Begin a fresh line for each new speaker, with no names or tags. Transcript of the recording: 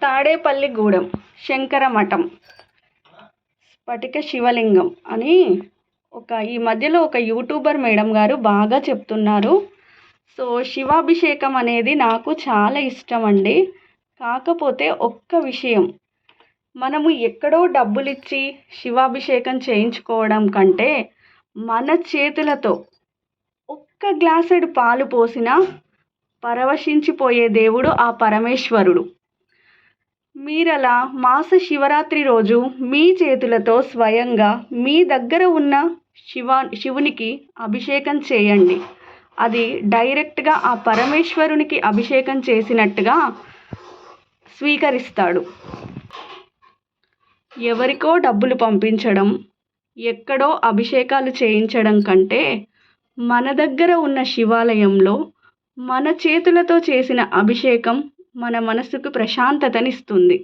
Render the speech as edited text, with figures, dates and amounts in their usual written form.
తాడేపల్లిగూడెం శంకర మఠం స్ఫటిక శివలింగం అని ఈ మధ్యలో ఒక యూట్యూబర్ మేడం గారు బాగా చెప్తున్నారు. సో శివాభిషేకం అనేది నాకు చాలా ఇష్టం అండి. కాకపోతే ఒక్క విషయం, మనము ఎక్కడో డబ్బులిచ్చి శివాభిషేకం చేయించుకోవడం కంటే మన చేతులతో ఒక్క గ్లాసెడు పాలు పోసినా పరవశించిపోయే దేవుడు ఆ పరమేశ్వరుడు. మీరలా మాస శివరాత్రి రోజు మీ చేతులతో స్వయంగా మీ దగ్గర ఉన్న శివునికి అభిషేకం చేయండి. అది డైరెక్ట్గా ఆ పరమేశ్వరునికి అభిషేకం చేసినట్టుగా స్వీకరిస్తాడు. ఎవరికో డబ్బులు పంపించడం, ఎక్కడో అభిషేకాలు చేయించడం కంటే మన దగ్గర ఉన్న శివాలయంలో మన చేతులతో చేసిన అభిషేకం మన మనసుకు ప్రశాంతతనిస్తుంది.